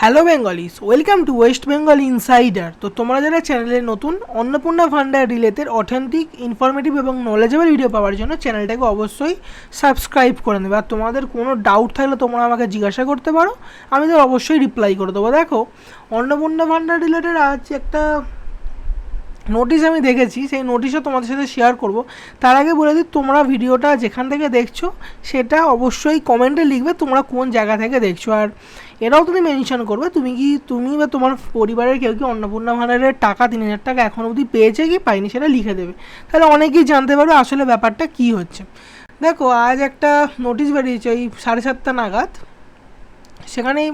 Hello Bengalese, welcome to West Bengal insider. তো তোমরা যারা চ্যানেলে নতুন অন্নপূর্ণা ফান্ডার রিলেটেড অথেন্টিক, ইনফরমেটিভ এবং নলেজেবল ভিডিও পাওয়ার জন্য চ্যানেলটাকে অবশ্যই সাবস্ক্রাইব করে নেবে। আর তোমাদের কোনো ডাউট থাকলে তোমরা আমাকে জিজ্ঞাসা করতে পারো, আমি তো অবশ্যই রিপ্লাই করে দেবো। দেখো, অন্নপূর্ণা ফান্ডার রিলেটেড আজ একটা নোটিশ আমি দেখেছি, সেই নোটিশও তোমাদের সাথে শেয়ার করব। তার আগে বলে দিই, তোমরা ভিডিওটা যেখান থেকে দেখছো সেটা অবশ্যই কমেন্টে লিখবে তোমরা কোন জায়গা থেকে দেখছো। আর এটাও তুমি মেনশন করবে তুমি বা তোমার পরিবারের কেউ কি অন্নপূর্ণা ভাণ্ডারের টাকা 3,000 টাকা এখন অবধি পেয়েছে কি পায়নি সেটা লিখে দেবে, তাহলে অনেকেই জানতে পারবে আসলে ব্যাপারটা কী হচ্ছে। দেখো, আজ একটা নোটিশ বেরিয়েছে ওই 7:30 নাগাদ, সেখানেই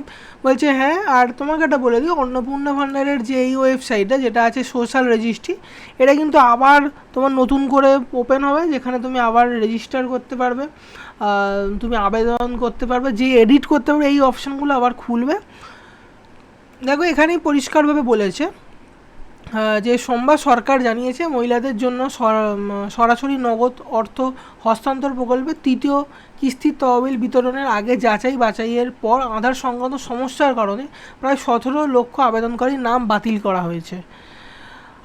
বলছে হ্যাঁ। আর তোমাকে একটা বলে দিই, অন্নপূর্ণা ভাণ্ডারের যে এই ওয়েবসাইটটা যেটা আছে সোশ্যাল রেজিস্ট্রি, এটা কিন্তু আবার তোমার নতুন করে ওপেন হবে, যেখানে তুমি আবার রেজিস্টার করতে পারবে, তুমি আবেদন করতে পারবে, যে এডিট করতে পারবে, এই অপশানগুলো আবার খুলবে। দেখো, এখানেই পরিষ্কারভাবে বলেছে যে সোমবার সরকার জানিয়েছে মহিলাদের জন্য সরাসরি নগদ অর্থ হস্তান্তর প্রকল্পে তৃতীয় কিস্তির তহবিল বিতরণের আগে যাচাই বাছাইয়ের পর আধার সংক্রান্ত সমস্যার কারণে প্রায় 17 লক্ষ আবেদনকারীর নাম বাতিল করা হয়েছে।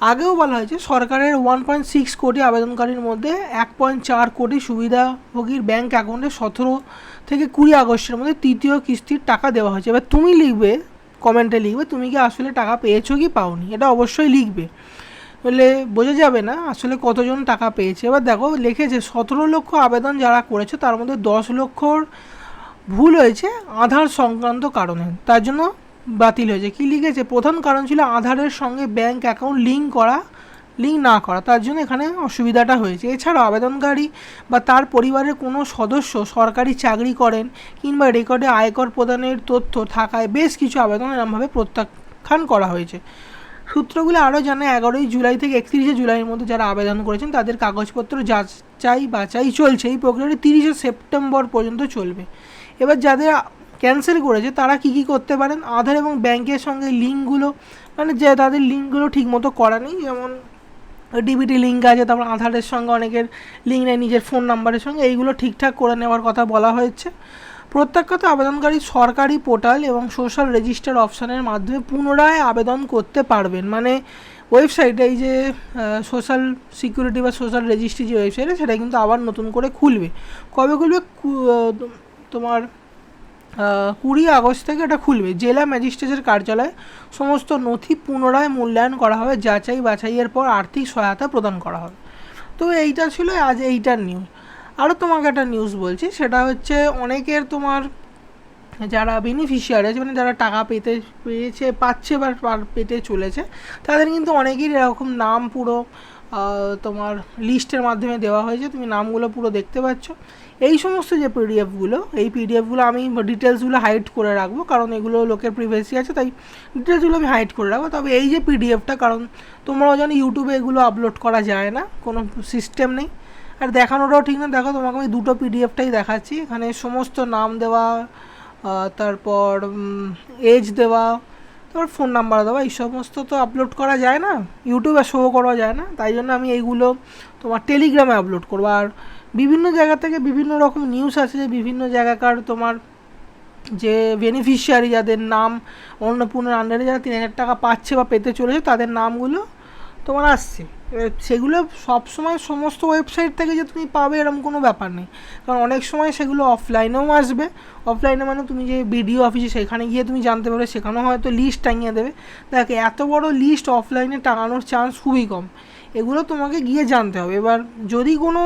আগেও বলা হয়েছে সরকারের 1.6 কোটি আবেদনকারীর মধ্যে 1.4 কোটি সুবিধাভোগীর ব্যাঙ্ক অ্যাকাউন্টে 17 থেকে 20 আগস্টের মধ্যে তৃতীয় কিস্তির টাকা দেওয়া হয়েছে। এবার তুমি লিখবে, কমেন্টে লিখবে তুমি কি আসলে টাকা পেয়েছো কি পাওনি, এটা অবশ্যই লিখবে, বলে বোঝা যাবে না আসলে কতজন টাকা পেয়েছে। এবার দেখো, লিখেছে 17 লক্ষ আবেদন যারা করেছে তার মধ্যে 10 লক্ষর ভুল হয়েছে আধার সংক্রান্ত কারণে, তার জন্য বাতিল হয়েছে। কি লিখেছে, প্রধান কারণ ছিল আধারের সঙ্গে ব্যাঙ্ক অ্যাকাউন্ট লিঙ্ক না করা, তার জন্য এখানে অসুবিধাটা হয়েছে। এছাড়াও আবেদনকারী বা তার পরিবারের কোনো সদস্য সরকারি চাকরি করেন কিংবা রেকর্ডে আয়কর প্রদানের তথ্য থাকায় বেশ কিছু আবেদন এরমভাবে প্রত্যাখ্যান করা হয়েছে। সূত্রগুলো আরও জানায় 11 জুলাই থেকে 31 জুলাইয়ের মধ্যে যারা আবেদন করেছেন তাদের কাগজপত্র যাচাই বাছাই চলছে। এই প্রক্রিয়াটি 30 সেপ্টেম্বর পর্যন্ত চলবে। এবার যাদের ক্যান্সেল করেছে তারা কি করতে পারেন, আধার এবং ব্যাংকের সঙ্গে লিঙ্কগুলো, মানে যে তাদের লিঙ্কগুলো ঠিকমতো করা নেই, যেমন ডিবিটি লিঙ্ক আছে, তারপর আধারের সঙ্গে অনেকের লিঙ্ক নেই নিজের ফোন নাম্বারের সঙ্গে, এইগুলো ঠিকঠাক করে নেওয়ার কথা বলা হয়েছে। প্রত্যাখ্যাত আবেদনকারী সরকারি পোর্টাল এবং সোশ্যাল রেজিস্টার অপশানের মাধ্যমে পুনরায় আবেদন করতে পারবেন। মানে ওয়েবসাইটে এই যে সোশ্যাল সিকিউরিটি বা সোশ্যাল রেজিস্ট্রি যে ওয়েবসাইটে, সেটা কিন্তু আবার নতুন করে খুলবে। কবে খুলবে, তোমার 20 আগস্ট থেকে এটা খুলবে। জেলা ম্যাজিস্ট্রেটের কার্যালয়ে সমস্ত নথি পুনরায় মূল্যায়ন করা হবে, যাচাই বাছাইয়ের পর আর্থিক সহায়তা প্রদান করা হবে। তো এইটা ছিল আজ এইটার নিউজ। আরও তোমাকে একটা নিউজ বলছি, সেটা হচ্ছে অনেকের তোমার যারা বেনিফিশিয়ারি আছে, মানে যারা টাকা পাচ্ছে বা পেতে চলেছে, তাদের কিন্তু অনেকেরই এরকম নাম পুরো তোমার লিস্টের মাধ্যমে দেওয়া হয়েছে, তুমি নামগুলো পুরো দেখতে পাচ্ছ। এই সমস্ত যে পিডিএফগুলো আমি ডিটেলসগুলো হাইড করে রাখবো, কারণ এগুলো লোকের প্রিভেসি আছে, তাই ডিটেলসগুলো আমি হাইড করে রাখবো। তবে এই যে পিডিএফটা, কারণ তোমরাও জানো ইউটিউবে এগুলো আপলোড করা যায় না, কোনো সিস্টেম নেই, আর দেখানোটাও ঠিক না। দেখো, তোমাকে আমি দুটো পিডিএফটাই দেখাচ্ছি। এখানে সমস্ত নাম দেওয়া, তারপর এজ দেওয়া, তারপর ফোন নাম্বার দেওয়া, এই সমস্ত তো আপলোড করা যায় না, ইউটিউবে শো করা যায় না, তাই জন্য আমি এইগুলো তোমার টেলিগ্রামে আপলোড করবো। আর বিভিন্ন জায়গা থেকে বিভিন্ন রকম নিউজ আছে যে বিভিন্ন জায়গাকার তোমার যে বেনিফিশিয়ারি যাদের নাম অন্নপূর্ণার আন্ডারে যারা 3,000 টাকা পাচ্ছে বা পেতে চলেছে, তাদের নামগুলো তোমার আসছে। সেগুলো সবসময় সমস্ত ওয়েবসাইট থেকে যে তুমি পাবে এরকম কোনো ব্যাপার নেই, কারণ অনেক সময় সেগুলো অফলাইনেও আসবে। অফলাইনে মানে তুমি যে বিডিও অফিসে সেখানে গিয়ে তুমি জানতে পারবে, সেখানেও হয়তো লিস্ট টাঙিয়ে দেবে। দেখো, এত বড় লিস্ট অফলাইনে টাঙানোর চান্স খুবই কম, এগুলো তোমাকে গিয়ে জানতে হবে। এবার যদি কোনো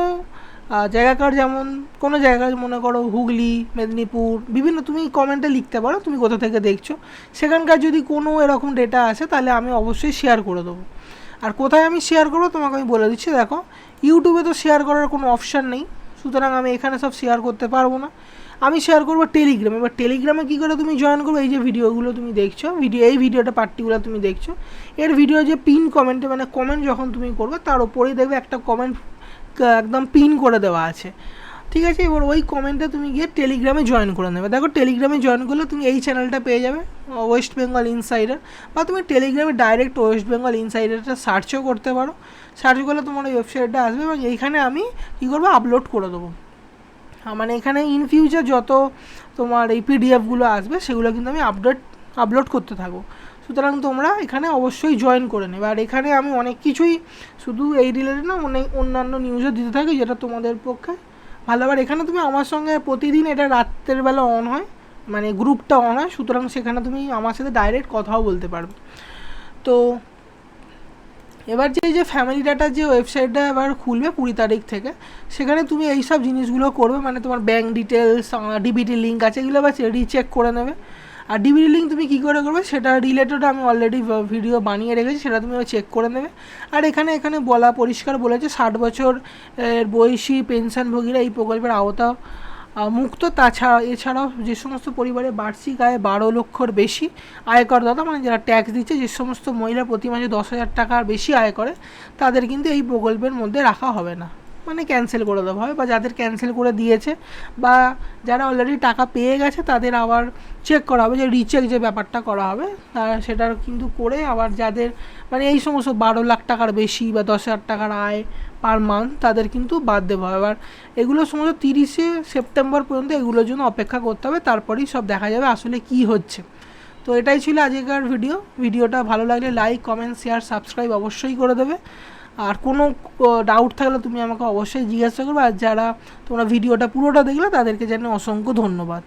জায়গাকার, যেমন কোনো জায়গায় মনে করো হুগলি, মেদিনীপুর, বিভিন্ন, তুমি কমেন্টে লিখতে পারো তুমি কোথা থেকে দেখছো, সেখানকার যদি কোনো এরকম ডেটা আসে তাহলে আমি অবশ্যই শেয়ার করে দেবো। আর কোথায় আমি শেয়ার করবো তোমাকে আমি বলে দিচ্ছি। দেখো, ইউটিউবে তো শেয়ার করার কোনো অপশান নেই, সুতরাং আমি এখানে সব শেয়ার করতে পারবো না, আমি শেয়ার করবো টেলিগ্রামে। এবার টেলিগ্রামে কী করে তুমি জয়েন করবে, এই যে ভিডিওগুলো তুমি দেখছো, এই ভিডিওটা পার্টিকুলার তুমি দেখছো, এর ভিডিও যে পিন কমেন্টে, মানে কমেন্ট যখন তুমি করবে তার ওপরেই দেখবে একটা কমেন্ট একদম পিন করে দেওয়া আছে, ঠিক আছে। এবার ওই কমেন্টে তুমি গিয়ে টেলিগ্রামে জয়েন করে নেবে। দেখো, টেলিগ্রামে জয়েন করলে তুমি এই চ্যানেলটা পেয়ে যাবে, ওয়েস্ট বেঙ্গল ইনসাইডার, বা তুমি টেলিগ্রামে ডাইরেক্ট ওয়েস্ট বেঙ্গল ইনসাইডারটা সার্চও করতে পারো। সার্চ করলে তোমার ওই ওয়েবসাইটটা আসবে এবং এইখানে আমি কী করবো, আপলোড করে দেবো। মানে এখানে ইন ফিউচার যত তোমার এই পিডিএফগুলো আসবে সেগুলো কিন্তু আমি আপডেট আপলোড করতে থাকো। সুতরাং তোমরা এখানে অবশ্যই জয়েন করে নেবে। আর এখানে আমি অনেক কিছুই শুধু এই রিলেটেড না, অনেক অন্যান্য নিউজও দিতে থাকি যেটা তোমাদের পক্ষে ভালো। আবার এখানে তুমি আমার সঙ্গে প্রতিদিন, এটা রাত্রের বেলা অন হয়, মানে গ্রুপটা অন হয়, সুতরাং সেখানে তুমি আমার সাথে ডাইরেক্ট কথাও বলতে পারবে। তো এবার যে ফ্যামিলি ডাটার যে ওয়েবসাইটটা এবার খুলবে 20 তারিখ থেকে, সেখানে তুমি এই সব জিনিসগুলো করবে, মানে তোমার ব্যাঙ্ক ডিটেলস, ডিবিটি লিঙ্ক আছে, এগুলো এবার রিচেক করে নেবে। আর ডিবিটি লিঙ্ক তুমি কী করে করবে সেটা রিলেটেড আমি অলরেডি ভিডিও বানিয়ে রেখেছি, সেটা তুমি চেক করে নেবে। আর এখানে বলা পরিষ্কার বলেছে 60 বছর বয়সী পেনশনভোগীরা এই প্রকল্পের আওতা মুক্ত। এছাড়াও যে সমস্ত পরিবারে বার্ষিক আয় 12 লক্ষর বেশি আয়করদাতা, মানে যারা ট্যাক্স দিচ্ছে, যে সমস্ত মহিলা প্রতি মাসে 10,000 টাকার বেশি আয় করে, তাদের কিন্তু এই প্রকল্পের মধ্যে রাখা হবে না, মানে ক্যান্সেল করে দেওয়া হবে। বা যাদের ক্যান্সেল করে দিয়েছে বা যারা অলরেডি টাকা পেয়ে গেছে, তাদের আবার চেক করা হবে, যে রিচেক যে ব্যাপারটা করা হবে সেটা কিন্তু করে, আবার যাদের মানে এই সমস্ত 12 লাখ টাকার বেশি বা 10,000 টাকার আয় পার মান্থ, তাদের কিন্তু বাদ দেওয়া হবে। এবার এগুলো সমস্ত 30শে সেপ্টেম্বর পর্যন্ত এগুলোর জন্য অপেক্ষা করতে হবে, তারপরেই সব দেখা যাবে আসলে কি হচ্ছে। তো এটাই ছিল আজকের ভিডিওটা ভালো লাগলে লাইক, কমেন্ট, শেয়ার, সাবস্ক্রাইব অবশ্যই করে দেবে। আর কোনো ডাউট থাকলে তুমি আমাকে অবশ্যই জিজ্ঞাসা করবে। আর যারা তোমরা ভিডিওটা পুরোটা দেখলে, তাদেরকে জানাই অসংখ্য ধন্যবাদ।